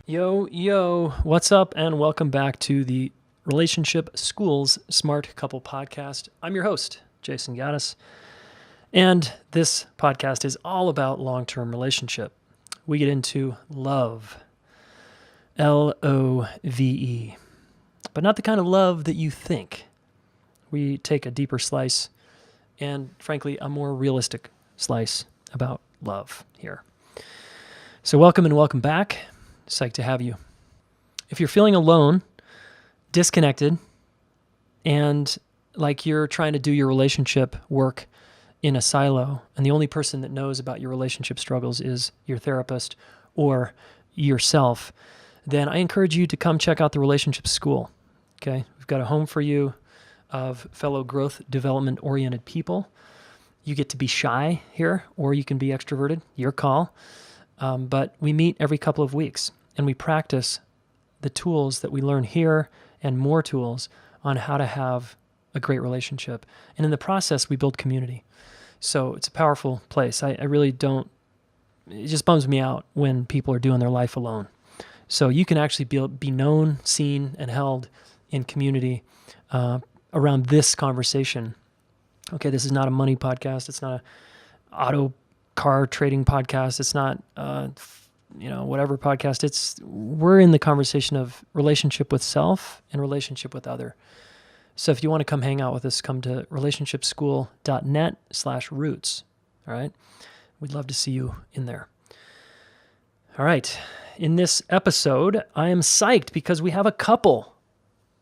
Yo, what's up? And welcome back to the Relationship Schools Smart Couple Podcast. I'm your host, Jayson Gaddis, and this podcast is all about long-term relationship. We get into love, L-O-V-E, but not the kind of love that you think. We take a deeper slice and, frankly, a more realistic slice about love here. So welcome and welcome back. Psyched to have you. If you're feeling alone, disconnected, and like you're trying to do your relationship work in a silo, and the only person that knows about your relationship struggles is your therapist or yourself, then I encourage you to come check out the Relationship School. Okay, we've got a home for you of fellow growth development-oriented people. You get to be shy here, or you can be extroverted, your call. But we meet every couple of weeks and we practice the tools that we learn here and more tools on how to have a great relationship. And in the process, we build community. So it's a powerful place. I really don't, it just bums me out when people are doing their life alone. So you can actually be known, seen, and held in community around this conversation. Okay, this is not a money podcast. It's not an auto car trading podcast. It's not, whatever podcast. We're in the conversation of relationship with self and relationship with other. So if you want to come hang out with us, come to relationshipschool.net/roots. All right. We'd love to see you in there. All right. In this episode, I am psyched because we have a couple.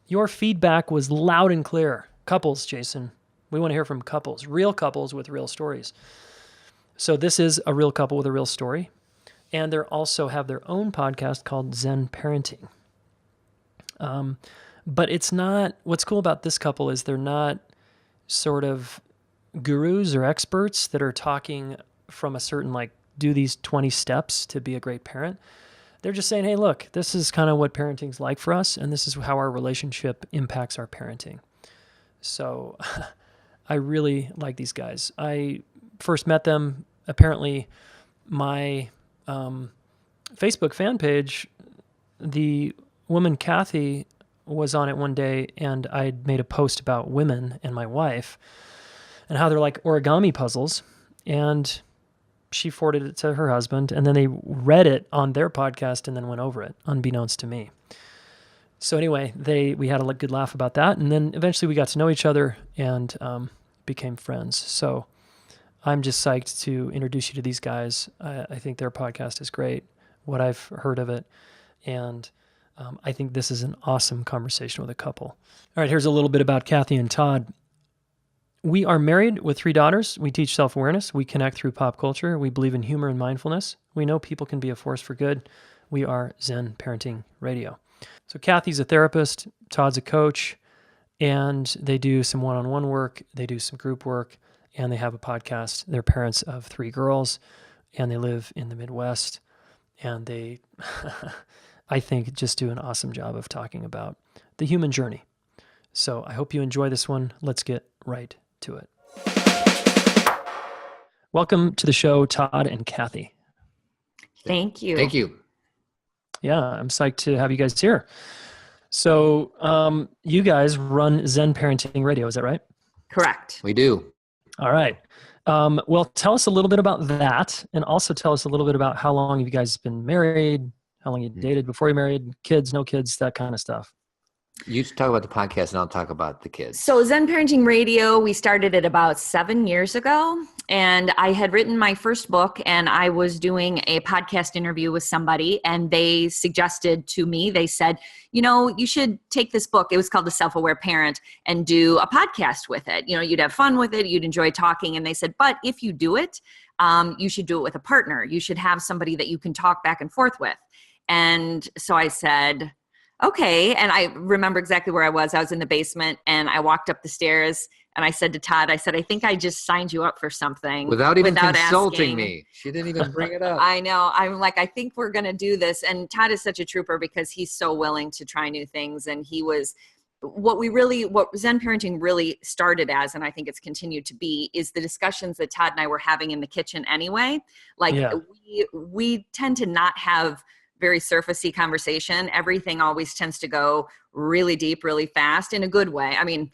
Your feedback was loud and clear. Couples, Jayson. We want to hear from couples, real couples with real stories. So this is a real couple with a real story. And they also have their own podcast called Zen Parenting. But it's not, what's cool about this couple is they're not sort of gurus or experts that are talking from a certain, do these 20 steps to be a great parent. They're just saying, hey, look, this is kind of what parenting's like for us, and this is how our relationship impacts our parenting. So I really like these guys. I first met them, apparently my Facebook fan page, the woman Cathy was on it one day, and I made a post about women and my wife and how they're like origami puzzles, and she forwarded it to her husband, and then they read it on their podcast and then went over it, unbeknownst to me. So anyway, we had a good laugh about that, and then eventually we got to know each other and became friends. So I'm just psyched to introduce you to these guys. I think their podcast is great, what I've heard of it, and I think this is an awesome conversation with a couple. All right, here's a little bit about Cathy and Todd. We are married with 3 daughters. We teach self-awareness. We connect through pop culture. We believe in humor and mindfulness. We know people can be a force for good. We are Zen Parenting Radio. So Cathy's a therapist, Todd's a coach, and they do some one-on-one work. They do some group work, and they have a podcast. They're parents of 3 girls, and they live in the Midwest, and they, I think, just do an awesome job of talking about the human journey. So I hope you enjoy this one. Let's get right to it. Welcome to the show, Todd and Cathy. Thank you. Thank you. Yeah, I'm psyched to have you guys here. So you guys run Zen Parenting Radio, is that right? Correct. We do. All right. Well, tell us a little bit about that, and also tell us a little bit about how long have you guys been married, how long you dated before you married, kids, no kids, that kind of stuff. You talk about the podcast and I'll talk about the kids. So Zen Parenting Radio, we started it about 7 years ago, and I had written my first book, and I was doing a podcast interview with somebody, and they suggested to me, they said, you should take this book. It was called The Self-Aware Parent, and do a podcast with it. You'd have fun with it. You'd enjoy talking. And they said, but if you do it, you should do it with a partner. You should have somebody that you can talk back and forth with. And so I said, okay. And I remember exactly where I was. I was in the basement, and I walked up the stairs, and I said to Todd, I think I just signed you up for something. Without consulting asking me. She didn't even bring it up. I know. I'm like, I think we're going to do this. And Todd is such a trooper because he's so willing to try new things. And he was, what Zen Parenting really started as, and I think it's continued to be, is the discussions that Todd and I were having in the kitchen anyway. We tend to not have very surfacey conversation. Everything always tends to go really deep, really fast in a good way. I mean,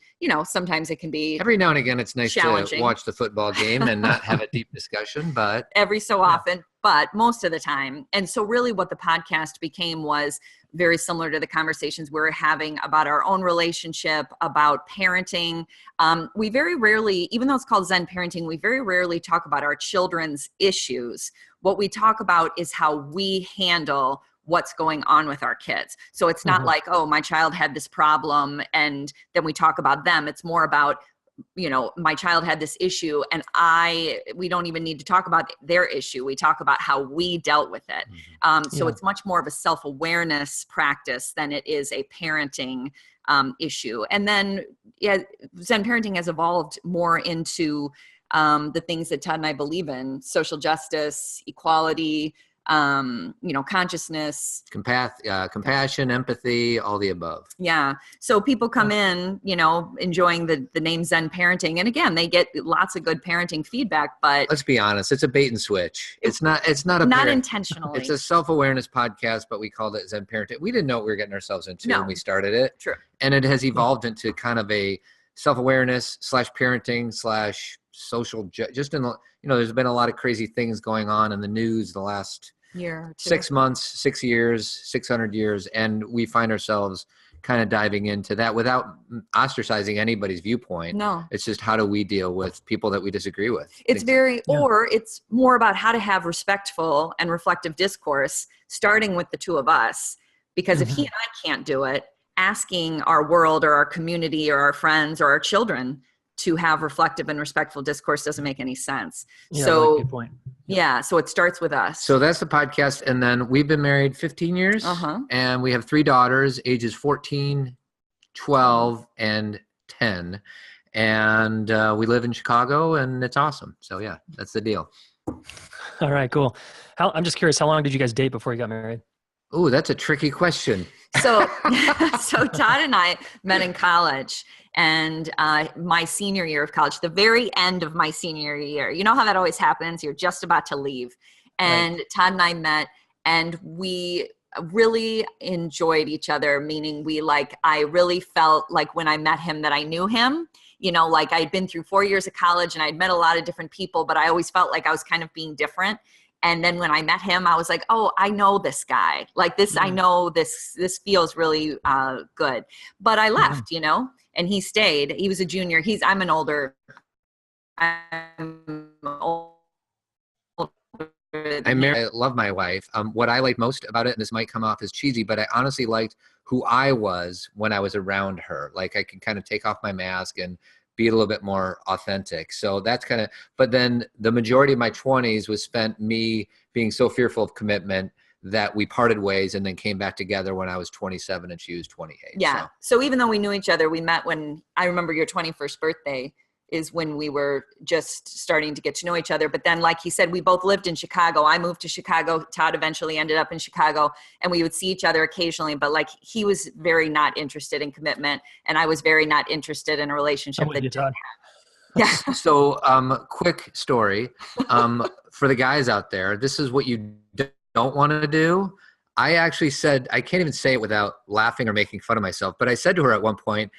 sometimes it can be every now and again, it's nice challenging to watch the football game and not have a deep discussion, but every so often, but most of the time. And so really what the podcast became was very similar to the conversations we were having about our own relationship, about parenting. We very rarely, even though it's called Zen Parenting, we very rarely talk about our children's issues. What we talk about is how we handle what's going on with our kids. So it's not like, oh, my child had this problem and then we talk about them. It's more about, my child had this issue and we don't even need to talk about their issue. We talk about how we dealt with it. So it's much more of a self-awareness practice than it is a parenting issue. And then Zen Parenting has evolved more into the things that Todd and I believe in: social justice, equality, consciousness, compassion, empathy, all the above. Yeah. So people come in, enjoying the name Zen Parenting. And again, they get lots of good parenting feedback, but let's be honest, it's a bait and switch. It's not intentionally. It's a self-awareness podcast, but we called it Zen Parenting. We didn't know what we were getting ourselves into when we started it. True. And it has evolved into kind of a self-awareness / parenting / social, just in, there's been a lot of crazy things going on in the news the last year, 6 months, 6 years, 600 years. And we find ourselves kind of diving into that without ostracizing anybody's viewpoint. No. It's just, how do we deal with people that we disagree with? Or it's more about how to have respectful and reflective discourse, starting with the two of us. Because if he and I can't do it, asking our world or our community or our friends or our children to have reflective and respectful discourse doesn't make any sense. Yeah, so really good point. Yeah. So it starts with us. So that's the podcast. And then we've been married 15 years and we have 3 daughters, ages 14, 12, and 10. And we live in Chicago and it's awesome. So yeah, that's the deal. All right, cool. I'm just curious, how long did you guys date before you got married? Oh, that's a tricky question. So Todd and I met in college, and my senior year of college, the very end of my senior year. You know how that always happens? You're just about to leave. And Todd and I met, and we really enjoyed each other, meaning I really felt like when I met him that I knew him. Like I'd been through 4 years of college and I'd met a lot of different people, but I always felt like I was kind of being different. And then when I met him, I was like, oh, I know this guy. Like this, I know this feels really good. But I left, and he stayed. He was a junior. I'm older. I love my wife. What I like most about it, and this might come off as cheesy, but I honestly liked who I was when I was around her. Like I could kind of take off my mask and be a little bit more authentic. So that's kind of, but then the majority of my 20s was spent me being so fearful of commitment that we parted ways and then came back together when I was 27 and she was 28. Yeah. So even though we knew each other, we met when I remember your 21st birthday is when we were just starting to get to know each other. But then, like he said, we both lived in Chicago. I moved to Chicago. Todd eventually ended up in Chicago, and we would see each other occasionally. But he was very not interested in commitment, and I was very not interested in a relationship. Yeah. So, quick story for the guys out there. This is what you don't want to do. I actually said, I can't even say it without laughing or making fun of myself, but I said to her at one point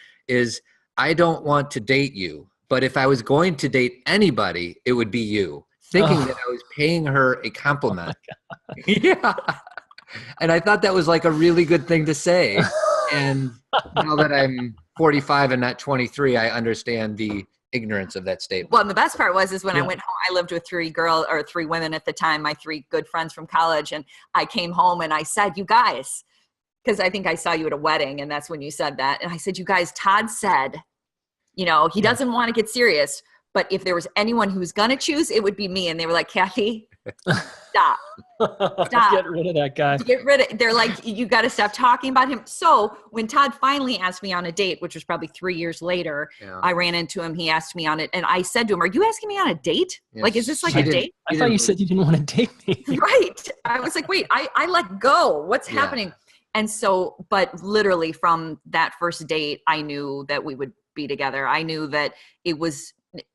I don't want to date you. But if I was going to date anybody, it would be you, thinking that I was paying her a compliment. Oh yeah. And I thought that was like a really good thing to say. And now that I'm 45 and not 23, I understand the ignorance of that statement. Well, and the best part was when I went home, I lived with 3 women at the time, my 3 good friends from college. And I came home and I said, you guys, because I think I saw you at a wedding and that's when you said that. And I said, you guys, Todd said, he doesn't want to get serious, but if there was anyone who was going to choose, it would be me. And they were like, Cathy, stop. Get rid of that guy. They're like, you got to stop talking about him. So when Todd finally asked me on a date, which was probably 3 years later, I ran into him. He asked me on it. And I said to him, are you asking me on a date? Yes. Like, is this like a date? I thought you said you didn't want to date me. Right. I was like, wait, I let go. What's happening? And so, but literally from that first date, I knew that we would be together. I knew that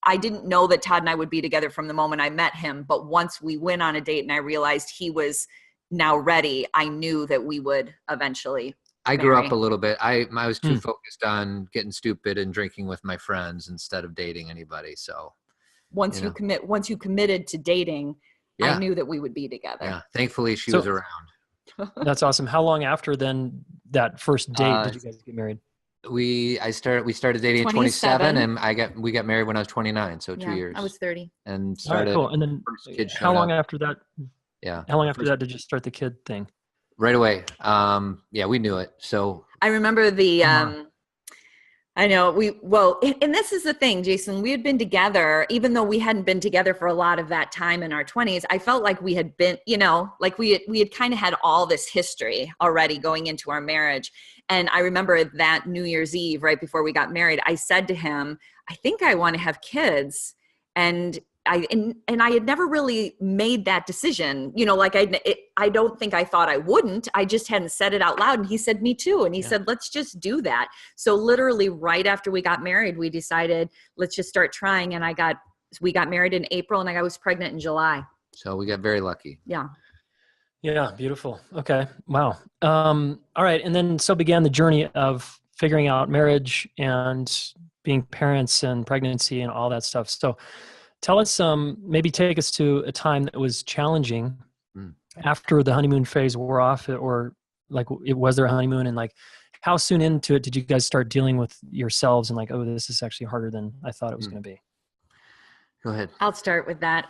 I didn't know that Todd and I would be together from the moment I met him. But once we went on a date and I realized he was now ready, I knew that we would eventually I grew marry. up a little bit. I was too focused on getting stupid and drinking with my friends instead of dating anybody. So once you committed to dating, I knew that we would be together. Yeah. Thankfully she was around. That's awesome. How long after then that first date did you guys get married? We started dating at 27 and we got married when I was 29. So 2 years. I was 30. And started. All right, cool. And then how long after that? Yeah. How long after that did you start the kid thing? Right away. We knew it. So I remember I know and this is the thing, Jayson, we had been together, even though we hadn't been together for a lot of that time in our 20s. I felt like we had been, like we had kind of had all this history already going into our marriage. And I remember that New Year's Eve, right before we got married, I said to him, I think I want to have kids. And I had never really made that decision, I don't think I thought I wouldn't. I just hadn't said it out loud. And he said, me too. And he said, let's just do that. So literally right after we got married, we decided, let's just start trying. And we got married in April and I was pregnant in July. So we got very lucky. Yeah. Yeah. Beautiful. Okay. Wow. All right. And then so began the journey of figuring out marriage and being parents and pregnancy and all that stuff. So tell us, maybe take us to a time that was challenging after the honeymoon phase wore off, or like it was their honeymoon, and like how soon into it did you guys start dealing with yourselves and like, oh, this is actually harder than I thought it was going to be? Go ahead. I'll start with that.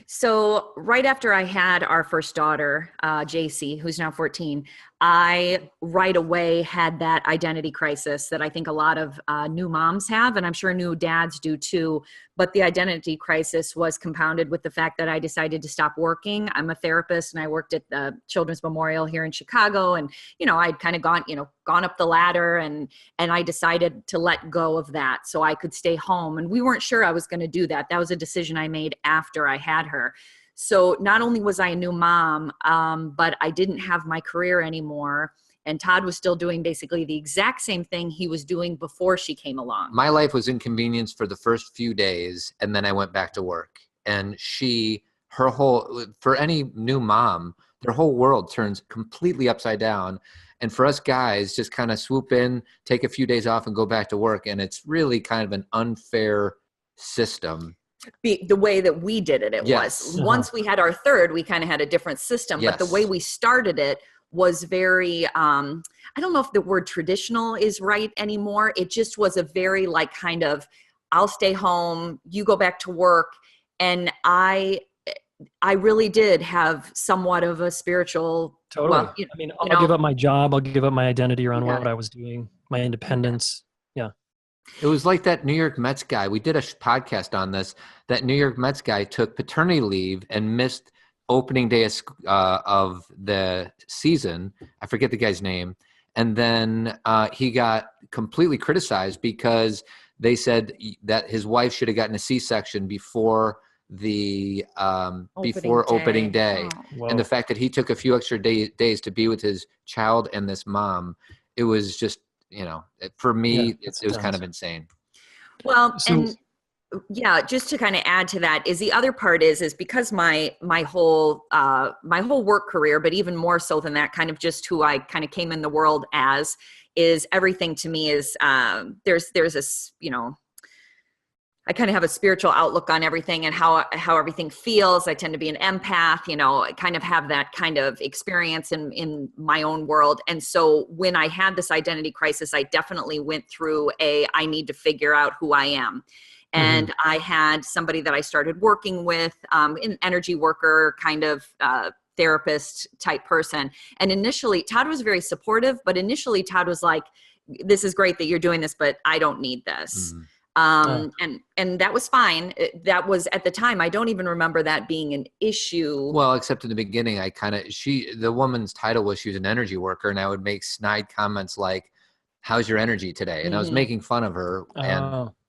So right after I had our first daughter, Jayson, who's now 14, I right away had that identity crisis that I think a lot of new moms have, and I'm sure new dads do too. But the identity crisis was compounded with the fact that I decided to stop working. I'm a therapist and I worked at the Children's Memorial here in Chicago. And, I'd kind of gone up the ladder and I decided to let go of that so I could stay home. And we weren't sure I was going to do that. That was a decision I made after I had her. So not only was I a new mom, but I didn't have my career anymore. And Todd was still doing basically the exact same thing he was doing before she came along. My life was inconvenienced for the first few days, and then I went back to work. And for any new mom, their whole world turns completely upside down. And for us guys, just kind of swoop in, take a few days off and go back to work. And it's really kind of an unfair system. The way that we did it, was. Once we had our third, we kind of had a different system. But the way we started it was very, I don't know if the word traditional is right anymore. It just was a very like kind of, I'll stay home, you go back to work. And I really did have somewhat of a spiritual. Totally. I'll give up my job. I'll give up my identity around what I was doing, my independence. Yeah. It was like that New York Mets guy. We did a podcast on this. That New York Mets guy took paternity leave and missed opening day of the season. I forget the guy's name. And then he got completely criticized because they said that his wife should have gotten a C-section before the opening day. Oh. And the fact that he took a few extra days to be with his child and this mom, it was just, for me, it was kind of insane. Well, just to kind of add to that is the other part is because my whole work career, but even more so than that, kind of just who I kind of came in the world as, is everything to me is there's this, I kind of have a spiritual outlook on everything and how everything feels. I tend to be an empath, I kind of have that kind of experience in my own world. And so when I had this identity crisis, I definitely went through I need to figure out who I am. And I had somebody that I started working with, an energy worker kind of therapist type person. And initially Todd was very supportive, but initially Todd was like, this is great that you're doing this, but I don't need this. And that was fine. That was at the time, I don't even remember that being an issue. Well, except in the beginning, the woman's title was she was an energy worker, and I would make snide comments like, how's your energy today? And I was making fun of her,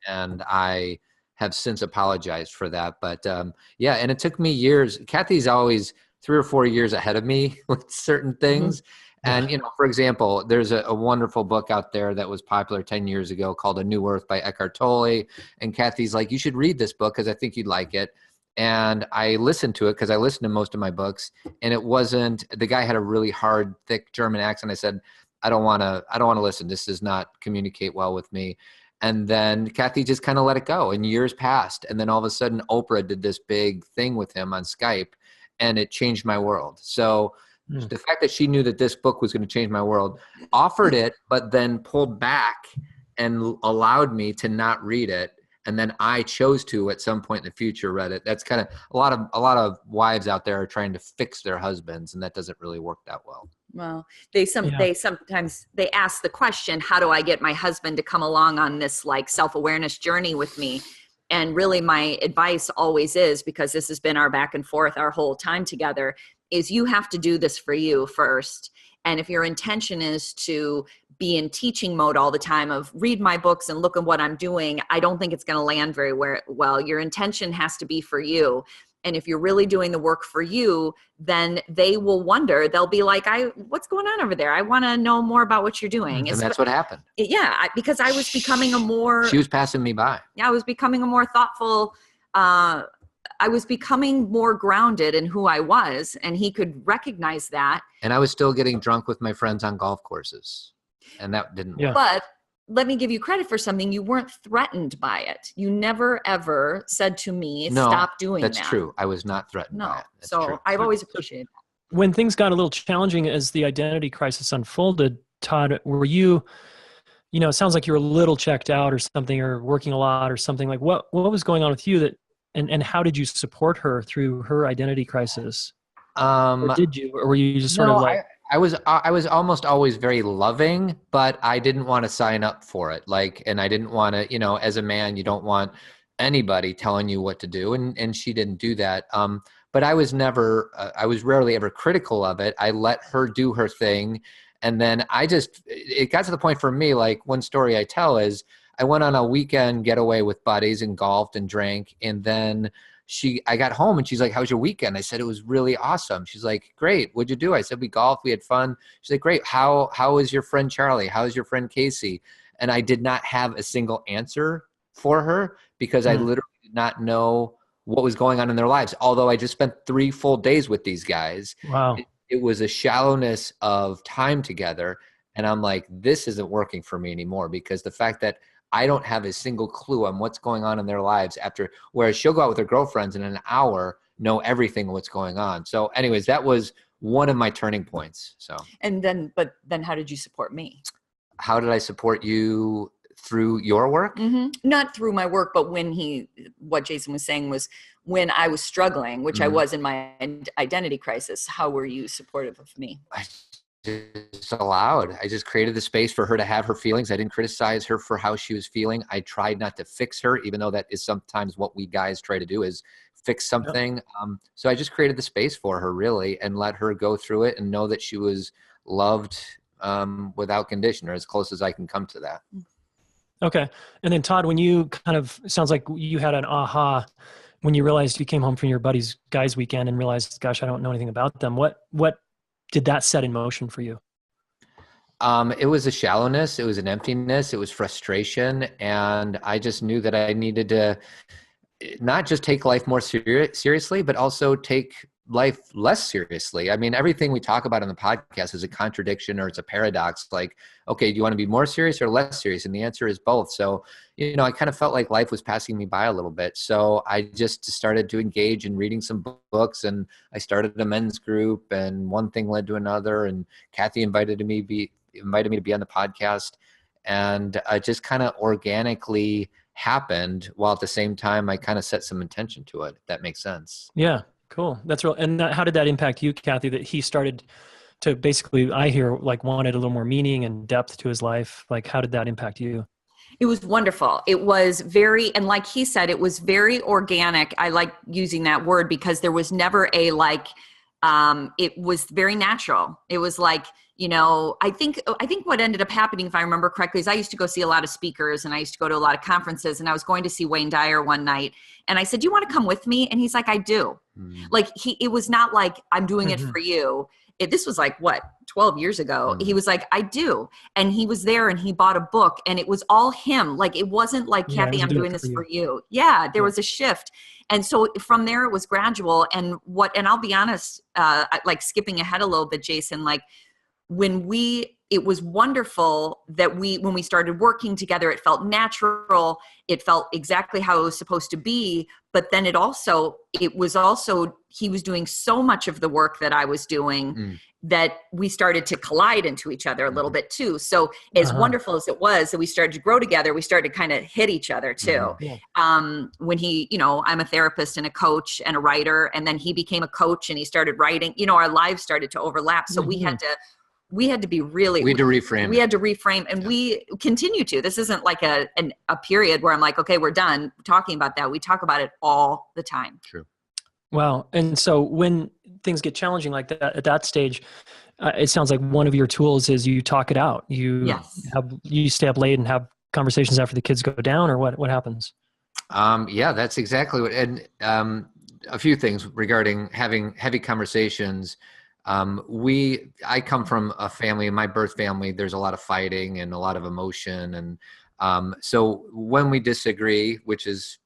and I have since apologized for that. But and it took me years. Cathy's always 3 or 4 years ahead of me with certain things. And, for example, there's a wonderful book out there that was popular 10 years ago called A New Earth by Eckhart Tolle. And Cathy's like, you should read this book because I think you'd like it. And I listened to it because I listened to most of my books, and it wasn't, the guy had a really hard, thick German accent. I said, I don't want to listen. This does not communicate well with me. And then Cathy just kind of let it go, and years passed. And then all of a sudden Oprah did this big thing with him on Skype, and it changed my world. So the fact that she knew that this book was going to change my world, offered it, but then pulled back and allowed me to not read it. And then I chose to, at some point in the future, read it. That's kind of a lot of wives out there are trying to fix their husbands, and that doesn't really work that well. Well, they sometimes ask the question, how do I get my husband to come along on this like self-awareness journey with me? And really my advice always is, because this has been our back and forth our whole time together, is you have to do this for you first. And if your intention is to be in teaching mode all the time of read my books and look at what I'm doing, I don't think it's going to land very well. Your intention has to be for you. And if you're really doing the work for you, then they will wonder, they'll be like, what's going on over there? I want to know more about what you're doing. And that's what happened. Yeah, because I was becoming she was passing me by. Yeah, I was becoming a more thoughtful, I was becoming more grounded in who I was, and he could recognize that. And I was still getting drunk with my friends on golf courses, and that didn't work. But let me give you credit for something. You weren't threatened by it. You never, ever said to me, stop doing that. That's true. I was not threatened by it. That's true. I've always appreciated that. When things got a little challenging as the identity crisis unfolded, Todd, were you, it sounds like you were a little checked out or something, or working a lot or something. Like what was going on with you and how did you support her through her identity crisis? Or did you, or were you just sort of like... I was almost always very loving, but I didn't want to sign up for it. And I didn't want to, as a man, you don't want anybody telling you what to do. And she didn't do that. But I was rarely ever critical of it. I let her do her thing. And then it got to the point for me, like one story I tell is I went on a weekend getaway with buddies and golfed and drank. And then I got home and she's like, how was your weekend? I said, it was really awesome. She's like, great. What'd you do? I said, we golfed, we had fun. She's like, great. How is your friend Charlie? How is your friend Casey? And I did not have a single answer for her because I literally did not know what was going on in their lives. Although I just spent 3 full days with these guys. Wow. It was a shallowness of time together. And I'm like, this isn't working for me anymore, because the fact that I don't have a single clue on what's going on in their lives whereas she'll go out with her girlfriends and in an hour know everything what's going on. So anyways, that was one of my turning points. But then how did you support me? How did I support you through your work? Mm-hmm. Not through my work, but what Jayson was saying was when I was struggling, which I was in my identity crisis, how were you supportive of me? I just created the space for her to have her feelings. I didn't criticize her for how she was feeling. I tried not to fix her, even though that is sometimes what we guys try to do, is fix something. Yep. So I just created the space for her, really, and let her go through it and know that she was loved without condition, or as close as I can come to that. Okay. And then Todd, when you sounds like you had an aha when you realized you came home from your buddy's guys weekend and realized, gosh, I don't know anything about them. What did that set in motion for you? It was a shallowness. It was an emptiness. It was frustration. And I just knew that I needed to not just take life more seriously, but also take life less seriously. I mean, everything we talk about on the podcast is a contradiction, or it's a paradox. Like, okay, do you want to be more serious or less serious? And the answer is both. So, I kind of felt like life was passing me by a little bit. So I just started to engage in reading some books, and I started a men's group, and one thing led to another. And Cathy invited me to be on the podcast, and it just kind of organically happened, while at the same time I kind of set some intention to it, if that makes sense. Yeah. Cool. That's real. And how did that impact you, Cathy, that he started to basically, I hear, like, wanted a little more meaning and depth to his life? Like, how did that impact you? It was wonderful. It was and like he said, it was very organic. I like using that word because there was never it was very natural. It was like, I think what ended up happening, if I remember correctly, is I used to go see a lot of speakers and I used to go to a lot of conferences, and I was going to see Wayne Dyer one night. And I said, "Do you want to come with me?" And he's like, "I do." Like it was not like, "I'm doing it for you." This was like 12 years ago. He was like, "I do." And he was there and he bought a book, and it was all him. Like, it wasn't like, "Cathy, I'm doing this for you." Yeah. There was a shift. And so from there it was gradual. And I'll be honest, like skipping ahead a little bit, Jayson, like, it was wonderful that when we started working together, it felt natural. It felt exactly how it was supposed to be. But then it was also, he was doing so much of the work that I was doing that we started to collide into each other a little bit too. So as wonderful as it was that we started to grow together, we started to kind of hit each other too. When I'm a therapist and a coach and a writer, and then he became a coach and he started writing, our lives started to overlap. So we had to be really, we had to reframe. We had to reframe, and we continue to. This isn't like a period where I'm like, okay, we're done talking about that. We talk about it all the time. True. Wow. And so when things get challenging like that, at that stage, it sounds like one of your tools is you talk it out. You stay up late and have conversations after the kids go down, or what happens? Yeah, that's exactly what, and a few things regarding having heavy conversations. I come from a family, in my birth family, there's a lot of fighting and a lot of emotion. And so when we disagree, which is,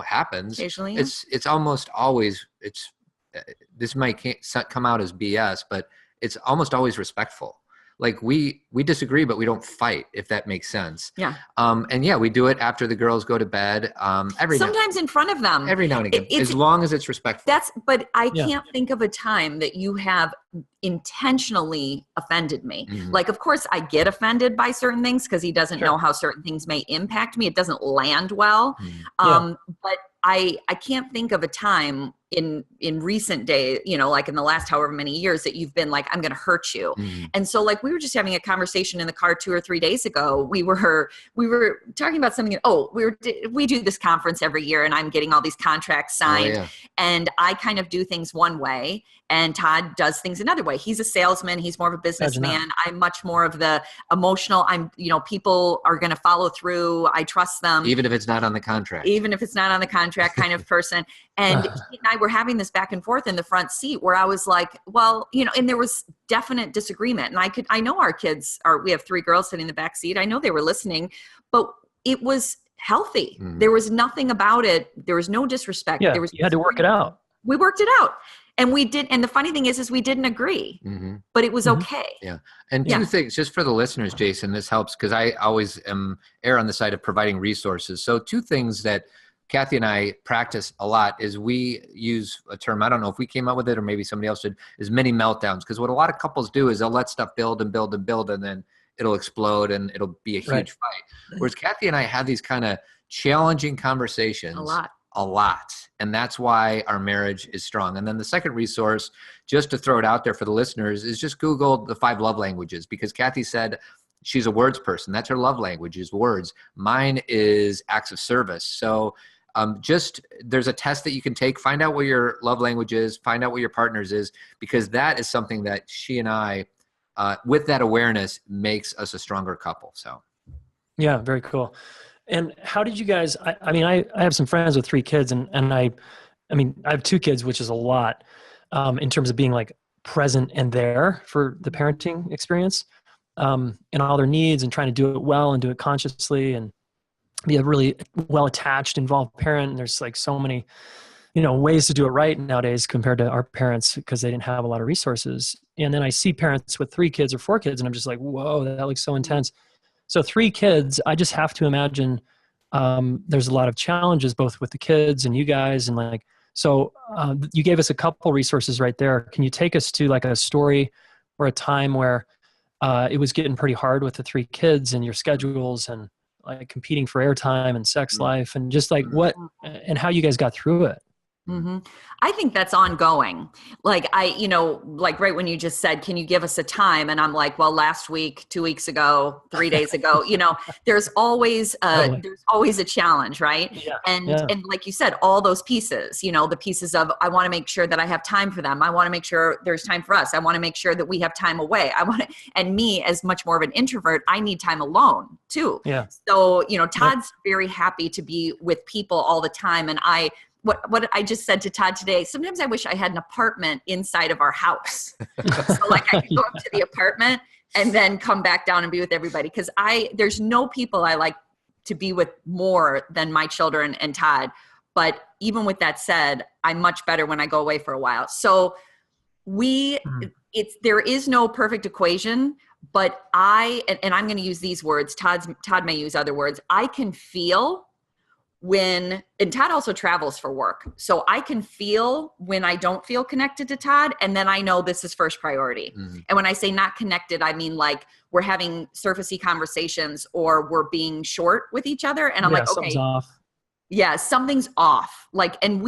happens, occasionally, it's almost always, this might come out as BS, but it's almost always respectful. Like we disagree, but we don't fight, if that makes sense. Yeah. And yeah, we do it after the girls go to bed. Sometimes in front of them. Every now and again, as long as it's respectful. But I can't think of a time that you have intentionally offended me. Like, of course, I get offended by certain things because he doesn't know how certain things may impact me. It doesn't land well. But I can't think of a time in recent days, like in the last however many years, that you've been like, "I'm going to hurt you." And so, like, we were just having a conversation in the car 2 or 3 days ago. We were talking about something. We do this conference every year, and I'm getting all these contracts signed, and I kind of do things one way, and Todd does things another way. He's a salesman. He's more of a businessman. I'm much more of the emotional. People are going to follow through. I trust them. Even if it's not on the contract. Kind of person. And he and I were having this back and forth in the front seat where I was like, well, and there was definite disagreement. And I know our kids we have 3 girls sitting in the back seat. I know they were listening, but it was healthy. There was nothing about it. There was no disrespect. You had to work it out. We worked it out. And we did. And the funny thing is we didn't agree, but it was okay. Yeah. And 2 things, just for the listeners, Jayson, this helps because I always err on the side of providing resources. So 2 things that Cathy and I practice a lot is we use a term, I don't know if we came up with it or maybe somebody else did, is mini meltdowns. Because what a lot of couples do is they'll let stuff build and build and build, and then it'll explode and it'll be a huge fight. Whereas Cathy and I have these kind of challenging conversations a lot. And that's why our marriage is strong. And then the second resource, just to throw it out there for the listeners, is just Google the 5 love languages, because Cathy said she's a words person. That's her love language, is words. Mine is acts of service. So there's a test that you can take, find out what your love language is, find out what your partner's is, because that is something that she and I, with that awareness, makes us a stronger couple. So. Yeah, very cool. And how did you guys, I have some friends with 3 kids and I have 2 kids, which is a lot, in terms of being like present and there for the parenting experience, and all their needs, and trying to do it well and do it consciously and be a really well attached, involved parent. And there's like so many, ways to do it right nowadays compared to our parents because they didn't have a lot of resources. And then I see parents with 3 kids or 4 kids and I'm just like, whoa, that looks so intense. So 3 kids, I just have to imagine there's a lot of challenges both with the kids and you guys. And you gave us a couple resources right there. Can you take us to like a story or a time where it was getting pretty hard with the 3 kids and your schedules and like competing for airtime and sex life and just like what and how you guys got through it? Mm-hmm. I think that's ongoing. Like like right when you just said, can you give us a time? And I'm like, well, last week, 2 weeks ago, 3 days ago, there's always a challenge, right? Yeah. And like you said, all those pieces, the pieces of, I want to make sure that I have time for them. I want to make sure there's time for us. I want to make sure that we have time away. And me, as much more of an introvert, I need time alone too. Yeah. So, Todd's very happy to be with people all the time. And what I just said to Todd today, sometimes I wish I had an apartment inside of our house. So like I could go up to the apartment and then come back down and be with everybody. Because there's no people I like to be with more than my children and Todd. But even with that said, I'm much better when I go away for a while. So there is no perfect equation, but and I'm going to use these words. Todd may use other words. I can feel and Todd also travels for work. So I can feel when I don't feel connected to Todd, and then I know this is first priority. Mm-hmm. And when I say not connected, I mean like we're having surfacey conversations or we're being short with each other. And I'm like, okay, something's off. Yeah, something's off. Like, and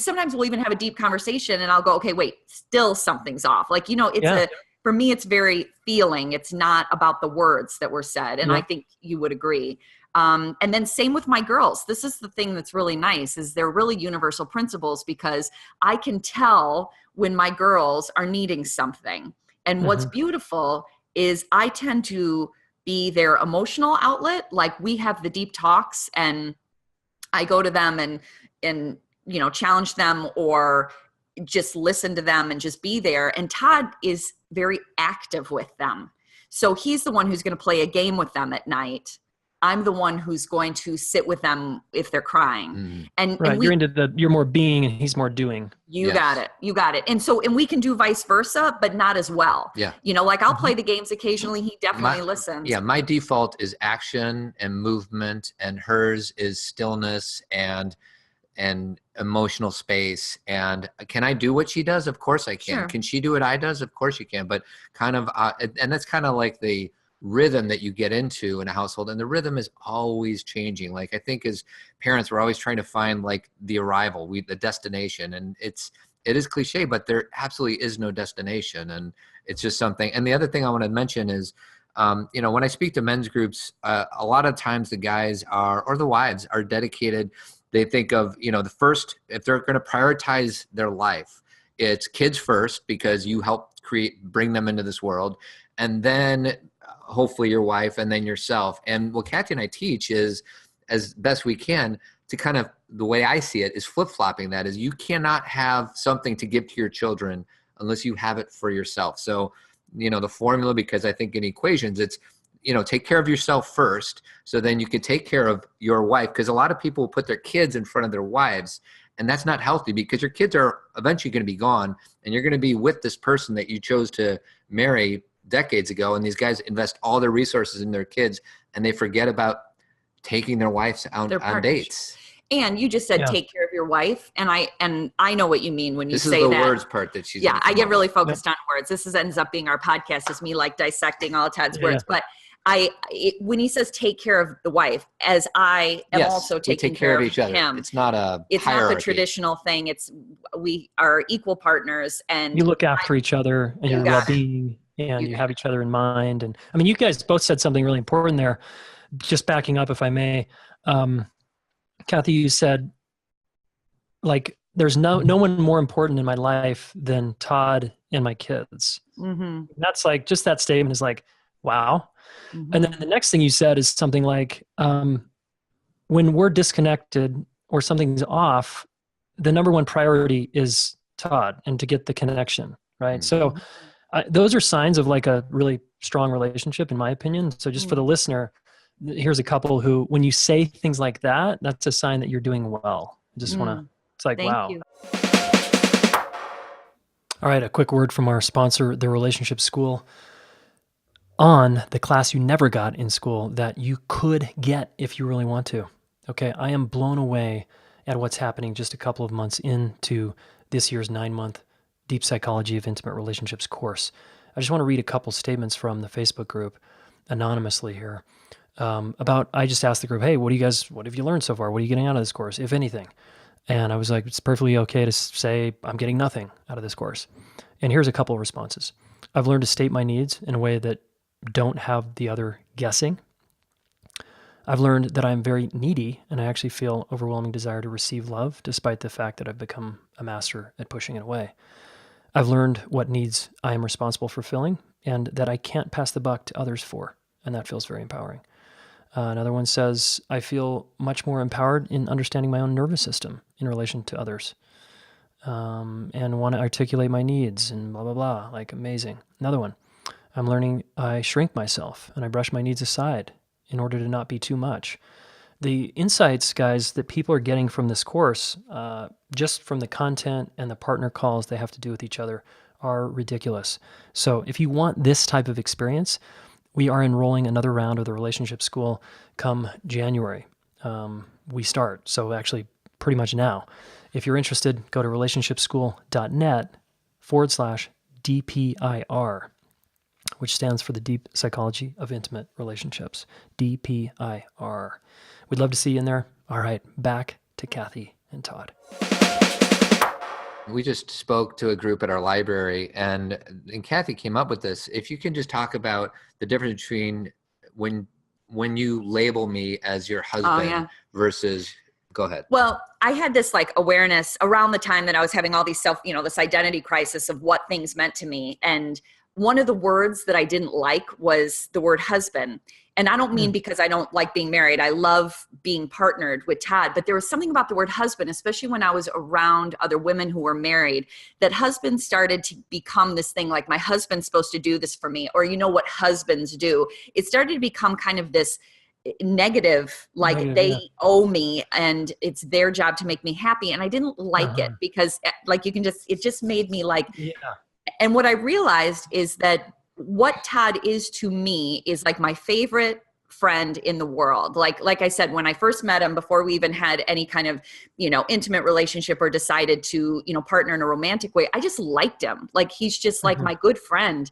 sometimes we'll even have a deep conversation and I'll go, okay, wait, still something's off. Like, for me, it's very feeling. It's not about the words that were said. And I think you would agree. And then same with my girls. This is the thing that's really nice is they're really universal principles because I can tell when my girls are needing something. And what's beautiful is I tend to be their emotional outlet. Like we have the deep talks and I go to them and challenge them or just listen to them and just be there. And Todd is very active with them. So he's the one who's going to play a game with them at night. I'm the one who's going to sit with them if they're crying. Mm. And you're more being and he's more doing. You got it. And we can do vice versa, but not as well. Yeah. Like I'll play the games occasionally. He definitely listens. Yeah. My default is action and movement, and hers is stillness and emotional space. And can I do what she does? Of course I can. Sure. Can she do what I does? Of course you can. But kind of, and that's kind of like the rhythm that you get into in a household, and the rhythm is always changing. Like I think as parents, we're always trying to find like the arrival, the destination, and it is cliche, but there absolutely is no destination, and it's just something. And the other thing I want to mention is, when I speak to men's groups, a lot of times the guys or the wives are dedicated. They think of, the first, if they're going to prioritize their life, it's kids first because you help bring them into this world, and then hopefully your wife, and then yourself. And what Cathy and I teach is, as best we can, to kind of, the way I see it is flip-flopping that is, you cannot have something to give to your children unless you have it for yourself. So, the formula, because I think in equations, it's, take care of yourself first, so then you can take care of your wife. Because a lot of people put their kids in front of their wives, and that's not healthy because your kids are eventually going to be gone, and you're going to be with this person that you chose to marry decades ago. And these guys invest all their resources in their kids, and they forget about taking their wives out on dates. And you just said, take care of your wife. And I know what you mean when you say that. This is the words part that she's. Yeah, I get really focused on words. This ends up being our podcast, is me like dissecting all Todd's words. But when he says take care of the wife, as I am also taking care of each other. Him. It's not hierarchy. Not the traditional thing. We are equal partners, and you look after each other and your well-being. And you have each other in mind. And I mean, you guys both said something really important there. Just backing up, if I may, Cathy, you said, like, there's no one more important in my life than Todd and my kids. Mm-hmm. That's like, just that statement is like, wow. Mm-hmm. And then the next thing you said is something like, when we're disconnected or something's off, the number one priority is Todd and to get the connection, right? Mm-hmm. So those are signs of like a really strong relationship, in my opinion. So just for the listener, here's a couple who, when you say things like that, that's a sign that you're doing well. I just want to, it's like, wow. You. All right. A quick word from our sponsor, The Relationship School, on the class you never got in school that you could get if you really want to. Okay. I am blown away at what's happening just a couple of months into this year's 9-month Deep Psychology of Intimate Relationships course. I just want to read a couple statements from the Facebook group anonymously here I just asked the group, hey, what have you learned so far? What are you getting out of this course, if anything? And I was like, it's perfectly okay to say I'm getting nothing out of this course. And here's a couple of responses. I've learned to state my needs in a way that don't have the other guessing. I've learned that I'm very needy and I actually feel overwhelming desire to receive love, despite the fact that I've become a master at pushing it away. I've learned what needs I am responsible for filling and that I can't pass the buck to others for, and that feels very empowering. Another one says, I feel much more empowered in understanding my own nervous system in relation to others, and want to articulate my needs and blah, blah, blah, like amazing. Another one, I'm learning I shrink myself and I brush my needs aside in order to not be too much. The insights, guys, that people are getting from this course, just from the content and the partner calls they have to do with each other, are ridiculous. So if you want this type of experience, we are enrolling another round of the relationship school come January. We start. So actually pretty much now. If you're interested, go to relationshipschool.net/DPIR, which stands for the Deep Psychology of Intimate Relationships, DPIR. We'd love to see you in there. All right, back to Cathy and Todd. We just spoke to a group at our library, and Cathy came up with this. If you can just talk about the difference between when you label me as your husband versus, go ahead. Well, I had this like awareness around the time that I was having all these this identity crisis of what things meant to me. And one of the words that I didn't like was the word husband. And I don't mean because I don't like being married. I love being partnered with Todd, but there was something about the word husband, especially when I was around other women who were married, that husband started to become this thing like, my husband's supposed to do this for me, or you know what husbands do. It started to become kind of this negative, like they owe me and it's their job to make me happy. And I didn't like it because like it just made me like, and what I realized is that what Todd is to me is like my favorite friend in the world. Like I said, when I first met him, before we even had any kind of, intimate relationship or decided to, partner in a romantic way, I just liked him. Like, he's just like my good friend.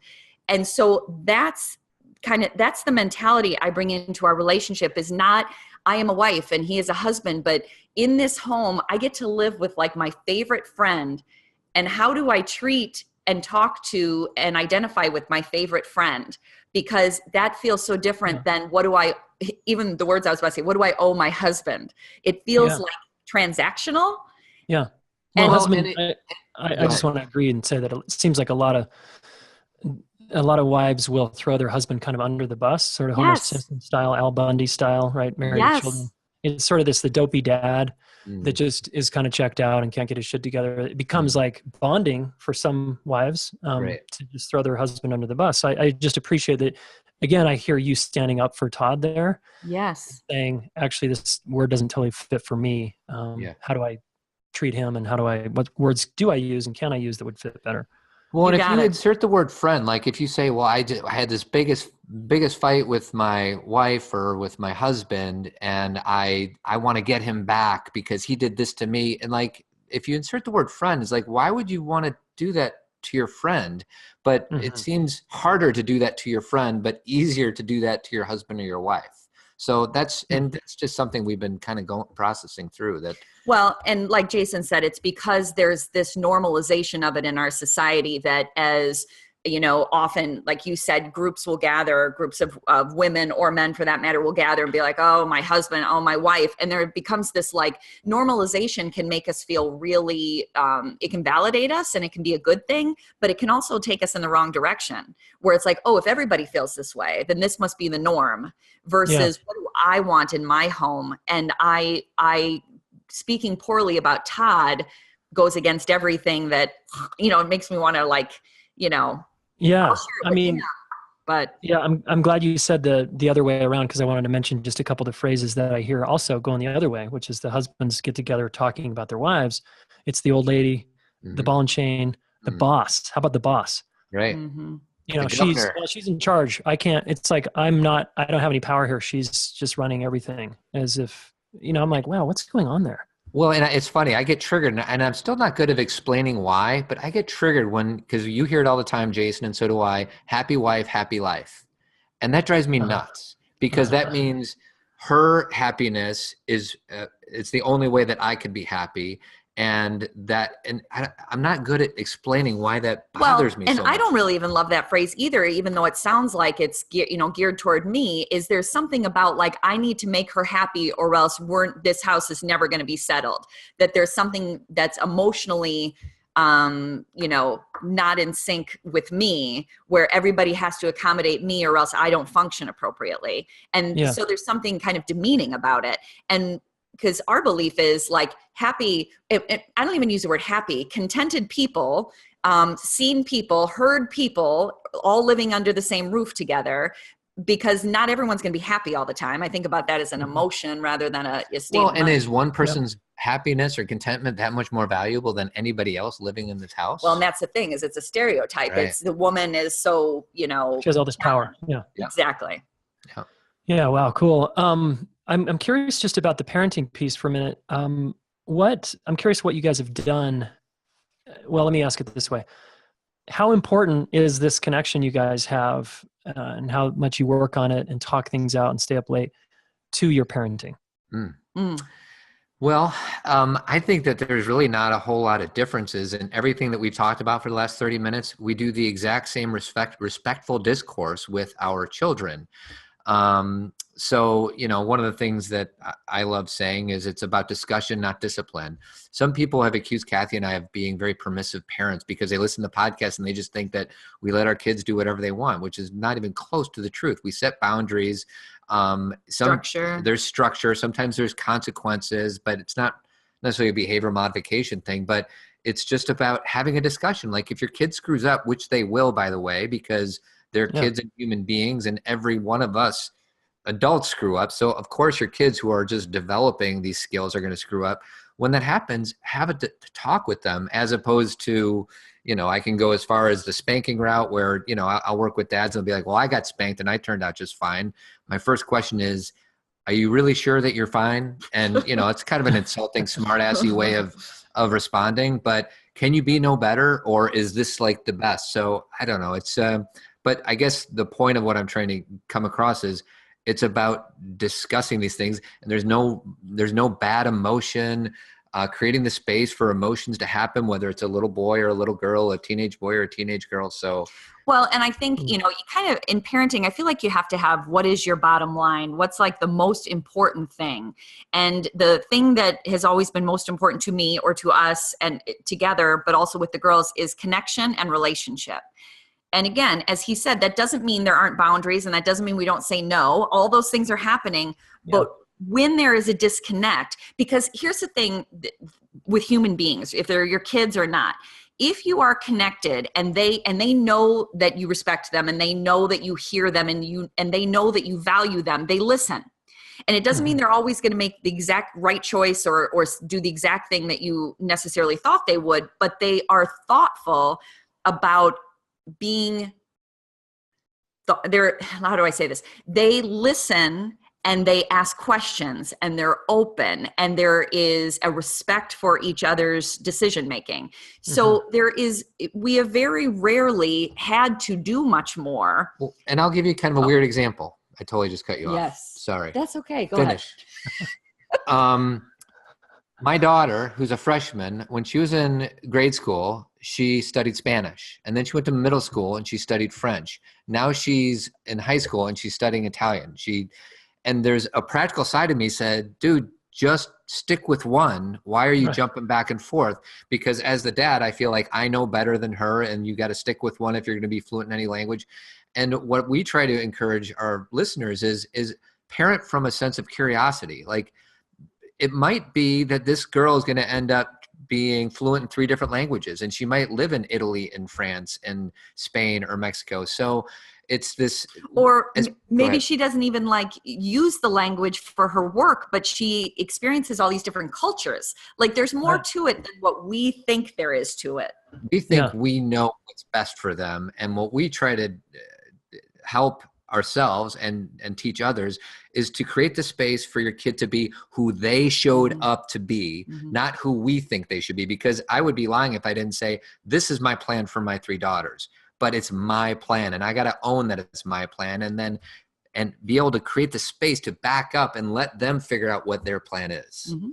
And so that's the mentality I bring into our relationship, is not, I am a wife and he is a husband, but in this home, I get to live with like my favorite friend. And how do I treat and talk to and identify with my favorite friend? Because that feels so different than even the words I was about to say, what do I owe my husband? It feels like transactional. Yeah. Well, husband, I just want to agree and say that it seems like a lot of wives will throw their husband kind of under the bus, sort of Homer Simpson style, Al Bundy style, right? Married with children. It's sort of the dopey dad that just is kind of checked out and can't get his shit together. It becomes like bonding for some wives to just throw their husband under the bus. I just appreciate that. Again, I hear you standing up for Todd there. Yes. Saying, actually, this word doesn't totally fit for me. How do I treat him, and what words do I use and can I use that would fit better? Well, and if you insert the word friend, like if you say, well, I had this biggest fight with my wife or with my husband, and I want to get him back because he did this to me. And like, if you insert the word friend, it's like, why would you want to do that to your friend? But it seems harder to do that to your friend, but easier to do that to your husband or your wife. So that's just something we've been kind of processing through that. Well, and like Jayson said, it's because there's this normalization of it in our society that, as often, like you said, groups will gather, groups of women or men for that matter will gather and be like, oh, my husband, oh, my wife. And there becomes this like normalization can make us feel really, it can validate us and it can be a good thing, but it can also take us in the wrong direction where it's like, oh, if everybody feels this way, then this must be the norm versus what do I want in my home? And I speaking poorly about Todd goes against everything that, it makes me want to like, Yeah. I'm glad you said the other way around, because I wanted to mention just a couple of the phrases that I hear also going the other way, which is the husbands get together talking about their wives. It's the old lady, the ball and chain, the boss. How about the boss? Right. She's in charge. I can't, it's like, I don't have any power here. She's just running everything as if, I'm like, wow, what's going on there? Well, and it's funny, I get triggered, and I'm still not good at explaining why, but I get triggered because you hear it all the time, Jayson, and so do I, happy wife, happy life. And that drives me nuts because that means her happiness is, it's the only way that I could be happy. And I'm not good at explaining why that bothers me so much. And I don't really even love that phrase either, even though it sounds like it's geared toward me. Is there something about like, I need to make her happy or else this house is never going to be settled? That there's something that's emotionally, not in sync with me, where everybody has to accommodate me or else I don't function appropriately. And so there's something kind of demeaning about it. And because our belief is like happy, I don't even use the word happy, contented people, seen people, heard people, all living under the same roof together, because not everyone's going to be happy all the time. I think about that as an emotion rather than a state of mind. And is one person's happiness or contentment that much more valuable than anybody else living in this house? Well, and that's the thing, is it's a stereotype. Right. It's the woman is so, she has all this power. Yeah. Exactly. Yeah. Wow. Cool. I'm curious just about the parenting piece for a minute. I'm curious what you guys have done. Well, let me ask it this way. How important is this connection you guys have and how much you work on it and talk things out and stay up late to your parenting? Well, I think that there's really not a whole lot of differences in everything that we've talked about for the last 30 minutes. We do the exact same respectful discourse with our children. So, one of the things that I love saying is it's about discussion, not discipline. Some people have accused Cathy and I of being very permissive parents because they listen to podcasts and they just think that we let our kids do whatever they want, which is not even close to the truth. We set boundaries. There's structure. Sometimes there's consequences, but it's not necessarily a behavior modification thing, but it's just about having a discussion. Like if your kid screws up, which they will, by the way, because they're kids and human beings, and every one of us adults screw up. So of course your kids who are just developing these skills are going to screw up. When that happens, have a talk with them, as opposed to, I can go as far as the spanking route where, I'll work with dads and they'll be like, well, I got spanked and I turned out just fine. My first question is, are you really sure that you're fine? And, it's kind of an insulting, smart-assy way of responding, but can you be no better, or is this like the best? So I don't know. But I guess the point of what I'm trying to come across is it's about discussing these things, and there's no bad emotion, creating the space for emotions to happen, whether it's a little boy or a little girl, a teenage boy or a teenage girl. So, well, and I think, you kind of in parenting, I feel like you have to have, what is your bottom line? What's like the most important thing? And the thing that has always been most important to me or to us and together, but also with the girls, is connection and relationship. And again, as he said, that doesn't mean there aren't boundaries, and that doesn't mean we don't say no. All those things are happening. But when there is a disconnect, because here's the thing with human beings, if they're your kids or not, if you are connected and they know that you respect them, and they know that you hear them, and they know that you value them, they listen. And it doesn't mean they're always going to make the exact right choice or do the exact thing that you necessarily thought they would, but they are thoughtful about being how do I say this? They listen and they ask questions and they're open, and there is a respect for each other's decision making. So we have very rarely had to do much more. Well, and I'll give you kind of a weird example. I totally just cut you off. Yes. Sorry. That's okay. Go ahead. My daughter, who's a freshman, when she was in grade school, she studied Spanish. And then she went to middle school and she studied French. Now she's in high school and she's studying Italian. And there's a practical side of me said, dude, just stick with one. Why are you jumping back and forth? Because as the dad, I feel like I know better than her, and you got to stick with one if you're going to be fluent in any language. And what we try to encourage our listeners is parent from a sense of curiosity. Like, it might be that this girl is going to end up being fluent in 3 different languages, and she might live in Italy and France and Spain or Mexico. So it's this, or maybe she doesn't even use the language for her work, but she experiences all these different cultures. Like, there's more to it than what we think there is to it. We think we know what's best for them. And what we try to help ourselves and teach others is to create the space for your kid to be who they showed up to be, not who we think they should be. Because I would be lying if I didn't say, this is my plan for my 3 daughters, but it's my plan, and I got to own that it's my plan. And then and be able to create the space to back up and let them figure out what their plan is. Mm-hmm.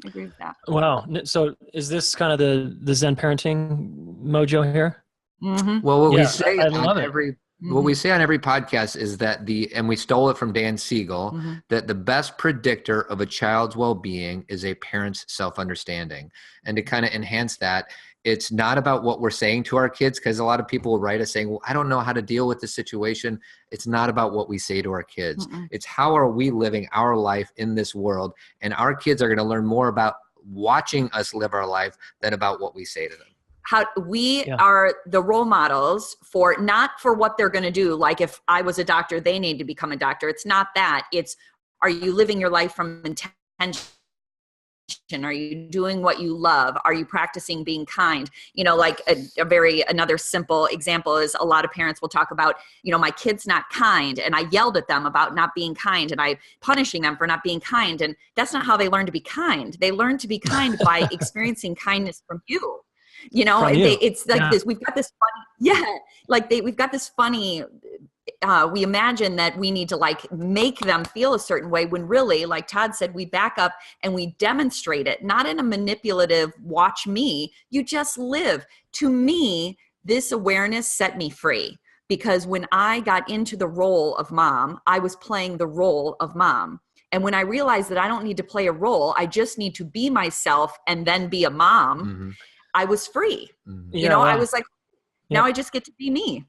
I agree with that. Wow. So is this kind of the Zen parenting mojo here? Mm-hmm. Well, what Yeah, we say I on love it. every what we say on every podcast is that and we stole it from Dan Siegel, that the best predictor of a child's well-being is a parent's self-understanding. And to kind of enhance that, it's not about what we're saying to our kids, because a lot of people will write us saying, well, I don't know how to deal with this situation. It's not about what we say to our kids. It's how are we living our life in this world? And our kids are going to learn more about watching us live our life than about what we say to them. How we are the role models for, not for what they're going to do. Like if I was a doctor, they need to become a doctor. It's not that. It's, are you living your life from intention? Are you doing what you love? Are you practicing being kind? You know, like another simple example is a lot of parents will talk about, you know, my kid's not kind and I yelled at them about not being kind and I punishing them for not being kind. And that's not how they learn to be kind. They learn to be kind by experiencing kindness from you. You know, it's like this, we've got this funny, we've got this funny, we imagine that we need to like make them feel a certain way when really, like Todd said, we back up and we demonstrate it, not in a manipulative, watch me, you just live. To me, this awareness set me free, because when I got into the role of mom, I was playing the role of mom. And when I realized that I don't need to play a role, I just need to be myself and then be a mom, I was free. You know, I was like, now I just get to be me.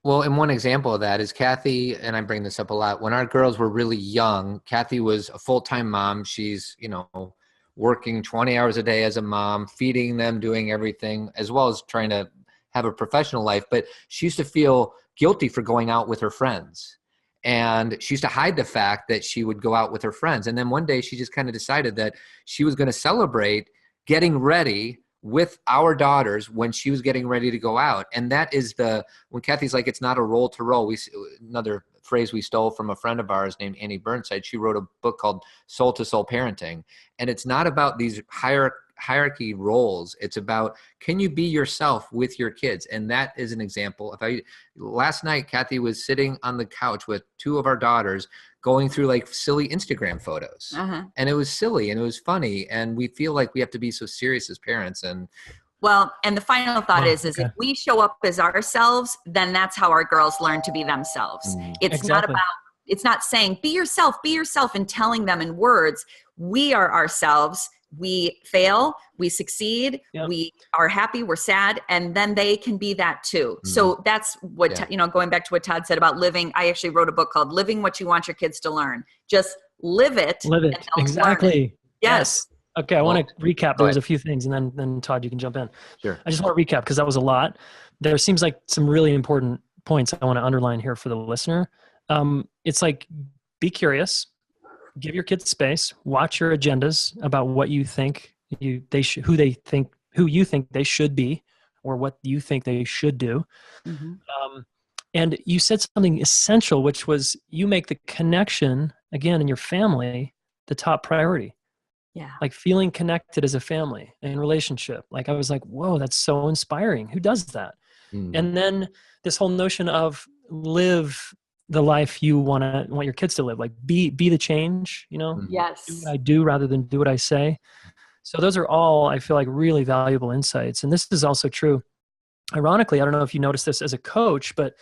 Well, and one example of that is Cathy, and I bring this up a lot, when our girls were really young, Cathy was a full-time mom. She's, you know, working 20 hours a day as a mom, feeding them, doing everything, as well as trying to have a professional life. But she used to feel guilty for going out with her friends. And she used to hide the fact that she would go out with her friends. And then one day she just kind of decided that she was going to celebrate getting ready with our daughters when she was getting ready to go out. And that is when Cathy's like, it's not a role to roll. Another phrase we stole from a friend of ours named Annie Burnside. She wrote a book called Soul to Soul Parenting. And it's not about these hierarchy roles. It's about, can you be yourself with your kids? And that is an example. Last night, Cathy was sitting on the couch with two of our daughters going through like silly Instagram photos. And it was silly and it was funny. And we feel like we have to be so serious as parents. And well, and the final thought is if we show up as ourselves, then that's how our girls learn to be themselves. It's not about, it's not saying be yourself and telling them in words. We are ourselves. We fail, we succeed, we are happy, we're sad, and then they can be that too. So that's what, you know, going back to what Todd said about living, I actually wrote a book called Living What You Want Your Kids to Learn. Just live it. Live it. Exactly. Yes. Okay, I want to recap. There's a few things, and then Todd, you can jump in. Sure. I just want to recap because that was a lot. There seems like some really important points I want to underline here for the listener. It's like, be curious. Give your kids space. Watch your agendas about what you think who you think they should be, or what you think they should do. And you said something essential, which was you make the connection again in your family the top priority. Yeah, like feeling connected as a family and relationship. Like I was like, whoa, that's so inspiring. Who does that? And then this whole notion of live the life you want your kids to live, like be the change, you know, yes, do what I do rather than do what I say. So those are all, I feel like, really valuable insights. And this is also true. Ironically, I don't know if you noticed this as a coach, but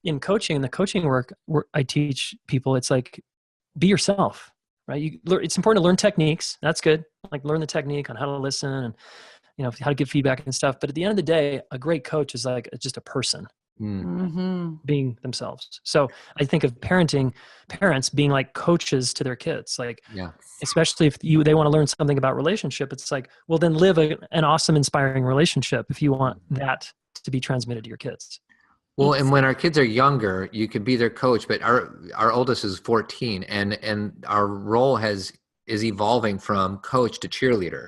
in coaching, in the coaching work I teach people, it's like, be yourself, right? It's important to learn techniques. That's good. Like learn the technique on how to listen and, you know, how to give feedback and stuff. But at the end of the day, a great coach is like just a person. Being themselves. So I think of parents being like coaches to their kids, like, especially if they want to learn something about relationship, it's like, well, then live an awesome, inspiring relationship if you want that to be transmitted to your kids. Well, and when our kids are younger, you could be their coach, but our oldest is 14 and our role is evolving from coach to cheerleader.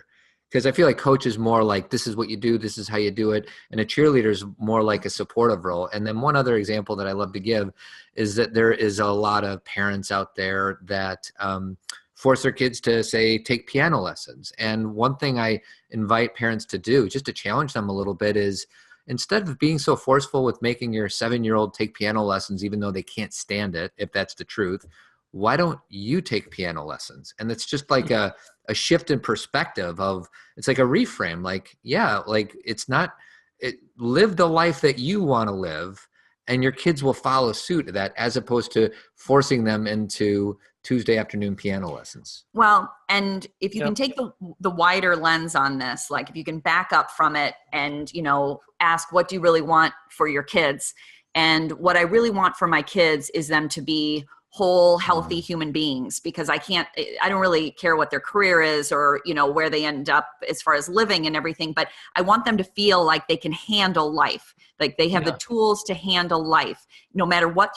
Because I feel like coach is more like, this is what you do, this is how you do it. And a cheerleader is more like a supportive role. And then one other example that I love to give is that there is a lot of parents out there that force their kids to, say, take piano lessons. And one thing I invite parents to do, just to challenge them a little bit, is instead of being so forceful with making your 7-year-old take piano lessons, even though they can't stand it, if that's the truth, why don't you take piano lessons? And it's just like a shift in perspective of, it's like a reframe. Like, yeah, like live the life that you want to live, and your kids will follow suit to that, as opposed to forcing them into Tuesday afternoon piano lessons. Well, and if you can take the wider lens on this, like if you can back up from it and, ask, what do you really want for your kids? And what I really want for my kids is them to be whole, healthy human beings, because I don't really care what their career is or, where they end up as far as living and everything, but I want them to feel like they can handle life. Like they have the tools to handle life, no matter what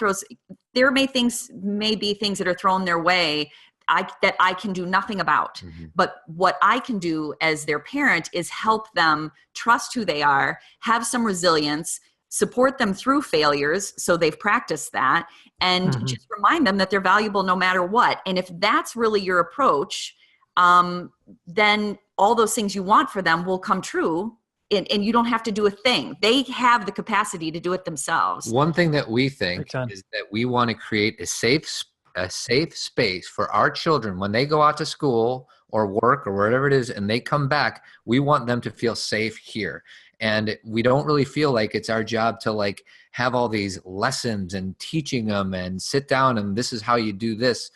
there may be things that are thrown their way that I can do nothing about. But what I can do as their parent is help them trust who they are, have some resilience, support them through failures, so they've practiced that, and just remind them that they're valuable no matter what. And if that's really your approach, then all those things you want for them will come true, and you don't have to do a thing. They have the capacity to do it themselves. One thing that we think is that we want to create a safe space for our children when they go out to school or work or wherever it is, and they come back, we want them to feel safe here. And we don't really feel like it's our job to like have all these lessons and teaching them and sit down and this is how you do this.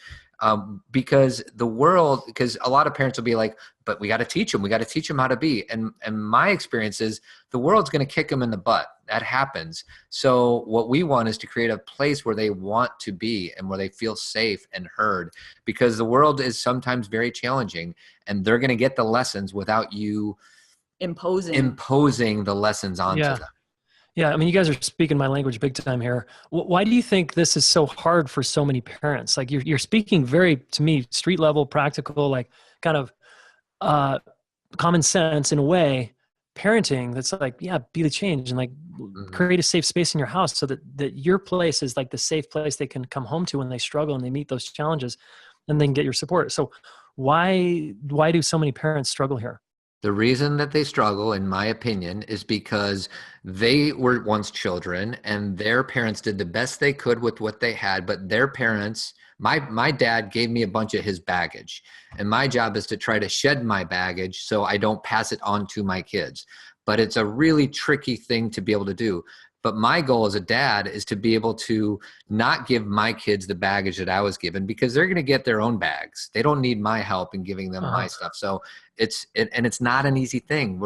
Because a lot of parents will be like, but we got to teach them how to be. And my experience is the world's going to kick them in the butt. That happens. So what we want is to create a place where they want to be and where they feel safe and heard, because the world is sometimes very challenging, and they're going to get the lessons without you imposing the lessons onto them. Yeah, I mean, you guys are speaking my language big time here. Why do you think this is so hard for so many parents? Like you're speaking very, to me, street level, practical, like kind of common sense in a way, parenting that's like, be the change and like create a safe space in your house so that your place is like the safe place they can come home to when they struggle and they meet those challenges and they can get your support. So why do so many parents struggle here? The reason that they struggle, in my opinion, is because they were once children and their parents did the best they could with what they had. But their parents, my dad gave me a bunch of his baggage, and my job is to try to shed my baggage so I don't pass it on to my kids. But it's a really tricky thing to be able to do. But my goal as a dad is to be able to not give my kids the baggage that I was given, because they're going to get their own bags. They don't need my help in giving them my stuff. So it's not an easy thing.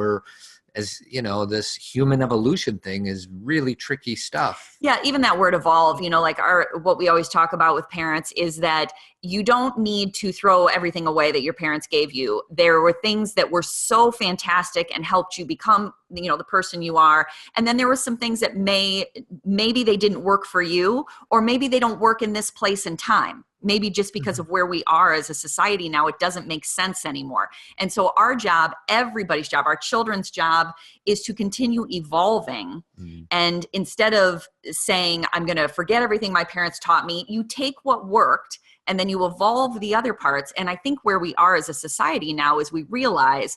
This human evolution thing is really tricky stuff. Yeah, even that word evolve, like what we always talk about with parents is that you don't need to throw everything away that your parents gave you. There were things that were so fantastic and helped you become, the person you are. And then there were some things that maybe they didn't work for you, or maybe they don't work in this place and time. Maybe just because of where we are as a society now, it doesn't make sense anymore. And so our job, everybody's job, our children's job is to continue evolving. And instead of saying, I'm going to forget everything my parents taught me, you take what worked and then you evolve the other parts. And I think where we are as a society now is we realize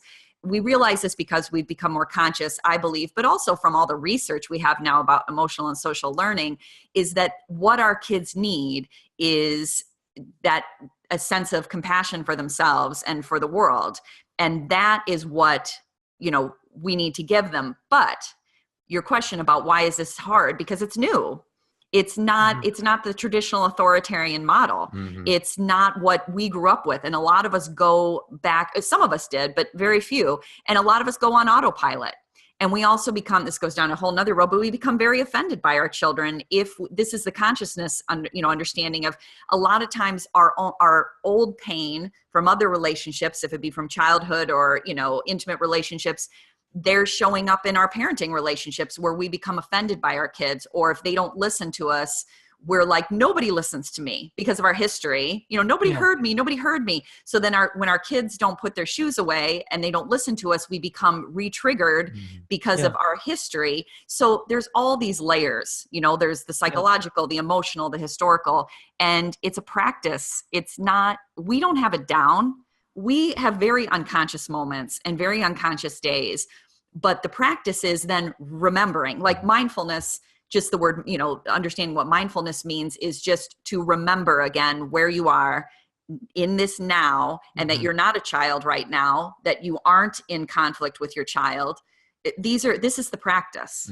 this because we've become more conscious, I believe, but also from all the research we have now about emotional and social learning, is that what our kids need is that a sense of compassion for themselves and for the world. And that is what, we need to give them. But your question about why is this hard? Because it's new. It's not the traditional authoritarian model. It's not what we grew up with. And a lot of us go back, some of us did, but very few. And a lot of us go on autopilot. And we also this goes down a whole nother road, but we become very offended by our children if this is the consciousness, understanding of a lot of times our old pain from other relationships, if it be from childhood or, intimate relationships, they're showing up in our parenting relationships where we become offended by our kids, or if they don't listen to us, we're like, nobody listens to me because of our history. Nobody heard me. So then when our kids don't put their shoes away and they don't listen to us, we become re-triggered because of our history. So there's all these layers, there's the psychological, the emotional, the historical, and it's a practice. We don't have it down. We have very unconscious moments and very unconscious days, But the practice is then remembering, like mindfulness, just the word, understanding what mindfulness means is just to remember again where you are in this now, and that you're not a child right now, that you aren't in conflict with your child. This is the practice.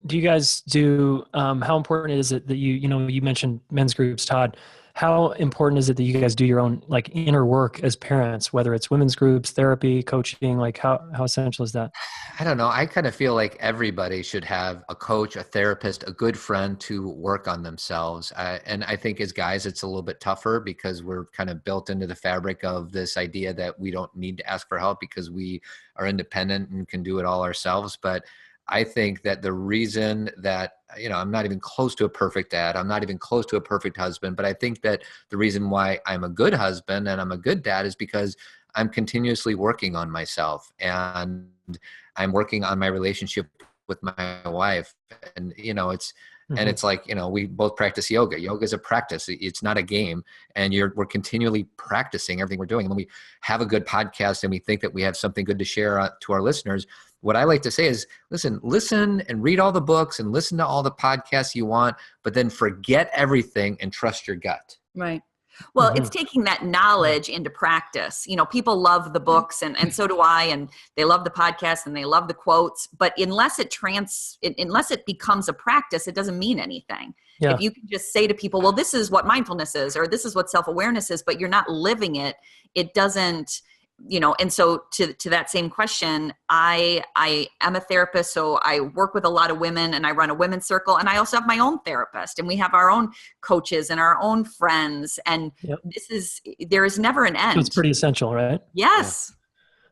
Do you guys do, how important is it that you mentioned men's groups, Todd? How important is it that you guys do your own like inner work as parents, whether it's women's groups, therapy, coaching, like how essential is that? I don't know. I kind of feel like everybody should have a coach, a therapist, a good friend to work on themselves. And I think as guys, it's a little bit tougher because we're kind of built into the fabric of this idea that we don't need to ask for help because we are independent and can do it all ourselves. But I think that the reason that, I'm not even close to a perfect dad, I'm not even close to a perfect husband, but I think that the reason why I'm a good husband and I'm a good dad is because I'm continuously working on myself, and I'm working on my relationship with my wife. And, and it's like, we both practice yoga. Yoga is a practice. It's not a game. And we're continually practicing everything we're doing. And when we have a good podcast and we think that we have something good to share to our listeners, what I like to say is, listen and read all the books and listen to all the podcasts you want, but then forget everything and trust your gut. Right. Well, it's taking that knowledge into practice. People love the books and so do I, and they love the podcast and they love the quotes, but unless it becomes a practice, it doesn't mean anything. Yeah. If you can just say to people, well, this is what mindfulness is, or this is what self-awareness is, but you're not living it, it doesn't, and so to that same question, I am a therapist, so I work with a lot of women and I run a women's circle, and I also have my own therapist, and we have our own coaches and our own friends, and there is never an end. So it's pretty essential, right? Yes.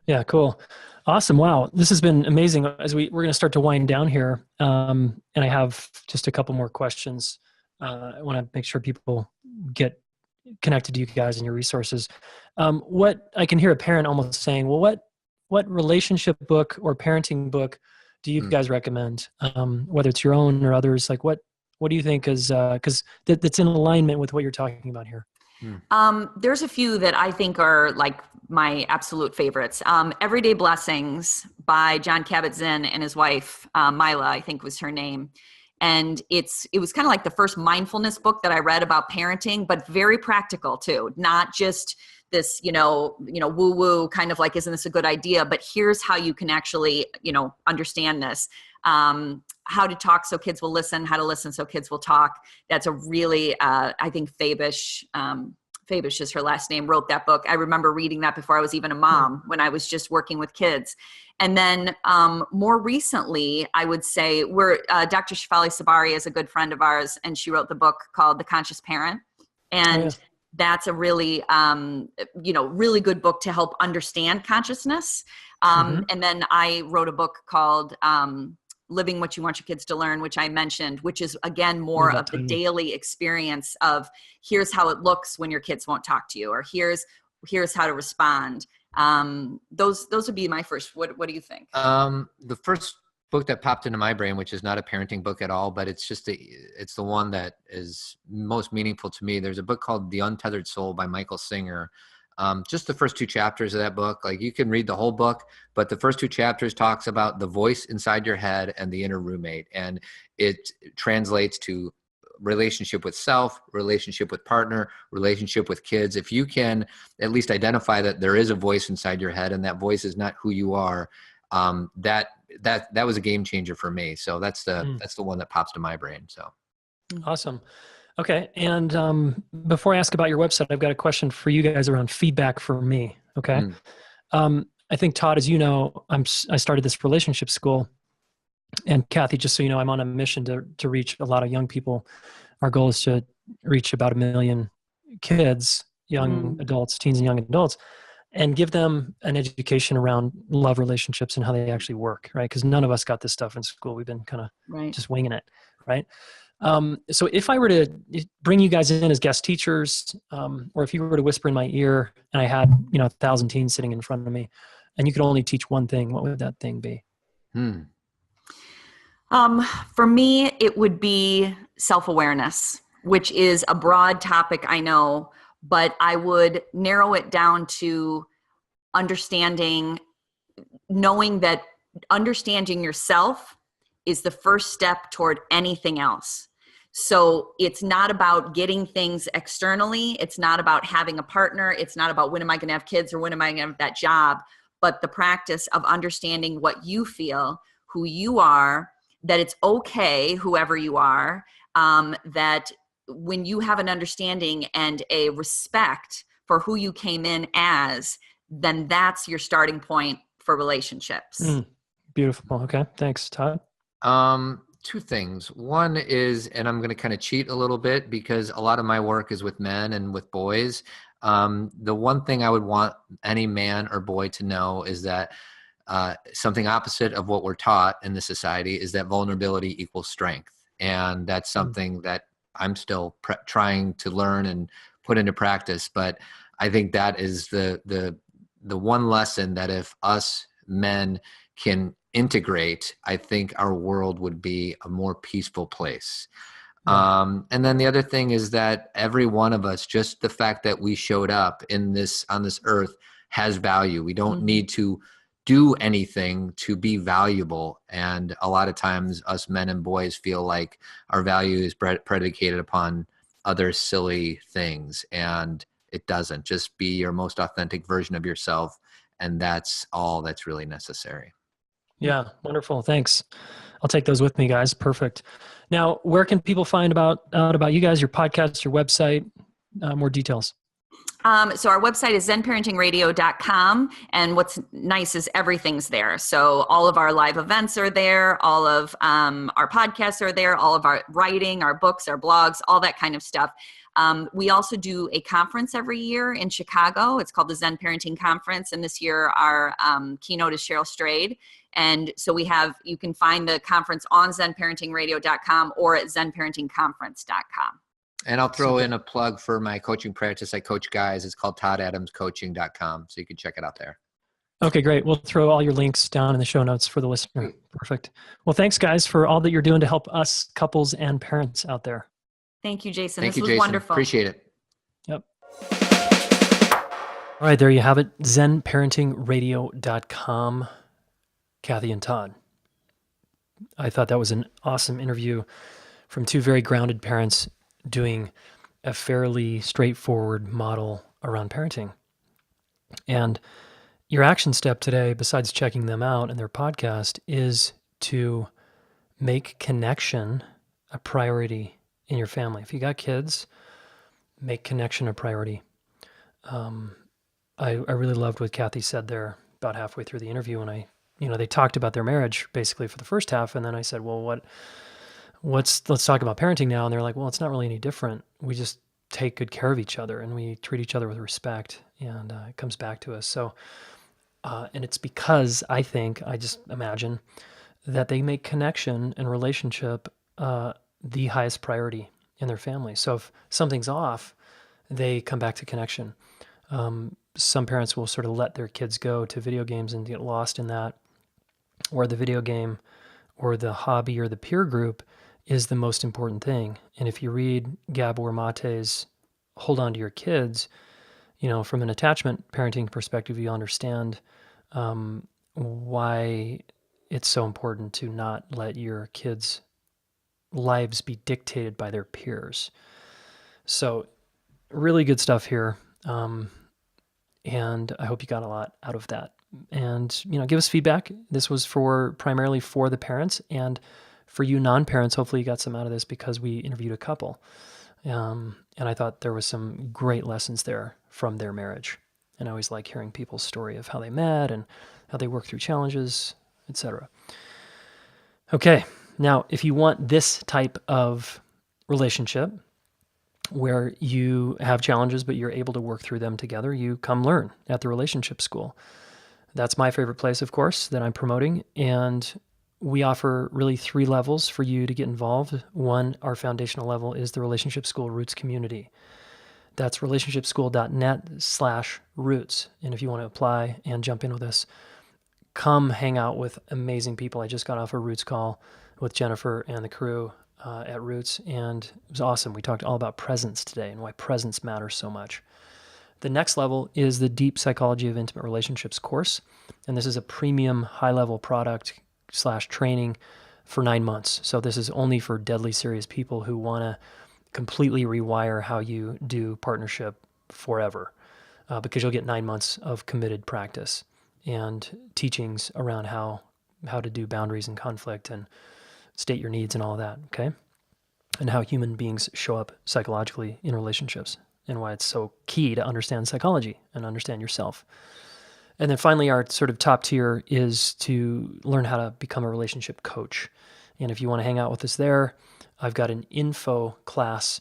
Yeah, cool. Awesome. Wow. This has been amazing. As we're going to start to wind down here. And I have just a couple more questions. I want to make sure people get connected to you guys and your resources. What I can hear a parent almost saying, well, what relationship book or parenting book do you guys recommend? Whether it's your own or others, like what do you think is, cause that's in alignment with what you're talking about here? There's a few that I think are like my absolute favorites. Everyday Blessings by Jon Kabat-Zinn and his wife, Mila, I think was her name. And it was kind of like the first mindfulness book that I read about parenting, but very practical too. Not just this, woo-woo kind of like, isn't this a good idea? But here's how you can actually, understand this. How to talk so kids will listen, how to listen so kids will talk. That's a really, I think Fabish is her last name, wrote that book. I remember reading that before I was even a mom, when I was just working with kids. And then more recently, I would say Dr. Shefali Sabari is a good friend of ours, and she wrote the book called The Conscious Parent. And that's a really, really good book to help understand consciousness. And then I wrote a book called Living What You Want Your Kids to Learn, which I mentioned, which is again more of the daily experience of here's how it looks when your kids won't talk to you, or here's how to respond. Those would be my first. What do you think? The first book that popped into my brain, which is not a parenting book at all, but it's just it's the one that is most meaningful to me. There's a book called The Untethered Soul by Michael Singer. Just the first two chapters of that book, like you can read the whole book, but the first two chapters talks about the voice inside your head and the inner roommate. And it translates to relationship with self, relationship with partner, relationship with kids. If you can at least identify that there is a voice inside your head and that voice is not who you are, that was a game changer for me. So that's the one that pops to my brain. So awesome. Okay. And before I ask about your website, I've got a question for you guys around feedback for me. Okay. I think, Todd, as you know, I started this relationship school, and Cathy, just so you know, I'm on a mission to reach a lot of young people. Our goal is to reach about 1 million kids, young adults, teens and young adults, and give them an education around love relationships and how they actually work, right? Because none of us got this stuff in school. We've been kind of just winging it, right? So if I were to bring you guys in as guest teachers, or if you were to whisper in my ear and I had, 1,000 teens sitting in front of me and you could only teach one thing, what would that thing be? For me, it would be self-awareness, which is a broad topic, I know, but I would narrow it down to understanding, knowing that understanding yourself is the first step toward anything else. So it's not about getting things externally. It's not about having a partner. It's not about when am I going to have kids or when am I going to have that job, but the practice of understanding what you feel, who you are, that it's okay, whoever you are, that when you have an understanding and a respect for who you came in as, then that's your starting point for relationships. Beautiful. Okay. Thanks, Todd. Two things. One is, and I'm going to kind of cheat a little bit because a lot of my work is with men and with boys. The one thing I would want any man or boy to know is that something opposite of what we're taught in this society is that vulnerability equals strength. And that's something that I'm still trying to learn and put into practice. But I think that is the one lesson that if us men can integrate, I think our world would be a more peaceful place. And then the other thing is that every one of us, just the fact that we showed up on this earth has value. We don't need to do anything to be valuable. And a lot of times us men and boys feel like our value is predicated upon other silly things. And it doesn't. Just be your most authentic version of yourself. And that's all that's really necessary. Yeah. Wonderful. Thanks. I'll take those with me, guys. Perfect. Now, where can people find out about you guys, your podcast, your website, more details? So our website is zenparentingradio.com. And what's nice is everything's there. So all of our live events are there. All of our podcasts are there. All of our writing, our books, our blogs, all that kind of stuff. We also do a conference every year in Chicago. It's called the Zen Parenting Conference. And this year our keynote is Cheryl Strayed. And so you can find the conference on zenparentingradio.com or at zenparentingconference.com. And I'll throw in a plug for my coaching practice. I coach guys. It's called toddadamscoaching.com. So you can check it out there. Okay, great. We'll throw all your links down in the show notes for the listener. Perfect. Well, thanks guys for all that you're doing to help us couples and parents out there. Thank you, Jayson. Thank this you, was Jayson. wonderful. Appreciate it. Yep. All right, there you have it. ZenParentingRadio.com. Cathy and Todd. I thought that was an awesome interview from two very grounded parents doing a fairly straightforward model around parenting. And your action step today, besides checking them out and their podcast, is to make connection a priority in your family. If you got kids, make connection a priority. I really loved what Cathy said there about halfway through the interview when they talked about their marriage basically for the first half. And then I said, well, let's talk about parenting now. And they're like, well, it's not really any different. We just take good care of each other and we treat each other with respect, and it comes back to us. So, and it's because I just imagine that they make connection and relationship the highest priority in their family. So if something's off, they come back to connection. Some parents will sort of let their kids go to video games and get lost in that, or the video game or the hobby or the peer group is the most important thing. And if you read Gabor Mate's Hold On to Your Kids, from an attachment parenting perspective, you understand why it's so important to not let your kids' lives be dictated by their peers. So really good stuff here. And I hope you got a lot out of that. And, give us feedback. This was primarily for the parents, and for you non-parents, hopefully you got some out of this because we interviewed a couple. And I thought there was some great lessons there from their marriage. And I always like hearing people's story of how they met and how they worked through challenges, etc. Okay. Now, if you want this type of relationship where you have challenges, but you're able to work through them together, you come learn at the Relationship School. That's my favorite place, of course, that I'm promoting. And we offer really 3 levels for you to get involved. One, our foundational level, is the Relationship School Roots Community. That's relationshipschool.net/roots. And if you want to apply and jump in with us, come hang out with amazing people. I just got off a Roots call with Jennifer and the crew at Roots, and it was awesome. We talked all about presence today and why presence matters so much. The next level is the Deep Psychology of Intimate Relationships course. And this is a premium high-level product / training for 9 months. So this is only for deadly serious people who want to completely rewire how you do partnership forever, because you'll get 9 months of committed practice and teachings around how to do boundaries and conflict and state your needs and all of that, okay? And how human beings show up psychologically in relationships and why it's so key to understand psychology and understand yourself. And then finally, our sort of top tier is to learn how to become a relationship coach. And if you want to hang out with us there, I've got an info class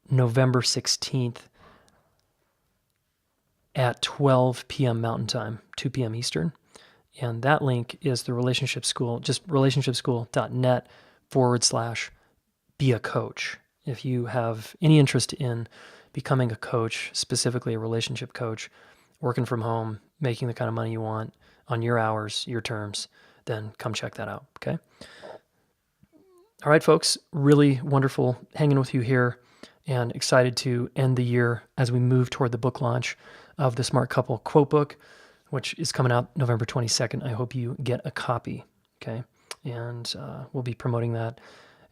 November 16th at 12 p.m. Mountain Time, 2 p.m. Eastern. And that link is the Relationship School, just relationshipschool.net/be a coach. If you have any interest in becoming a coach, specifically a relationship coach, working from home, making the kind of money you want on your hours, your terms, then come check that out, okay? All right, folks, really wonderful hanging with you here and excited to end the year as we move toward the book launch of the Smart Couple Quote Book, which is coming out November 22nd. I hope you get a copy, okay? And we'll be promoting that.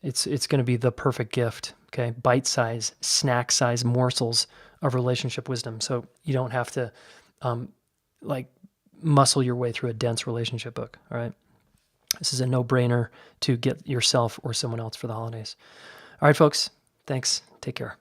It's going to be the perfect gift, okay? Bite-size, snack-size morsels of relationship wisdom. So you don't have to muscle your way through a dense relationship book, all right? This is a no-brainer to get yourself or someone else for the holidays. All right, folks, thanks. Take care.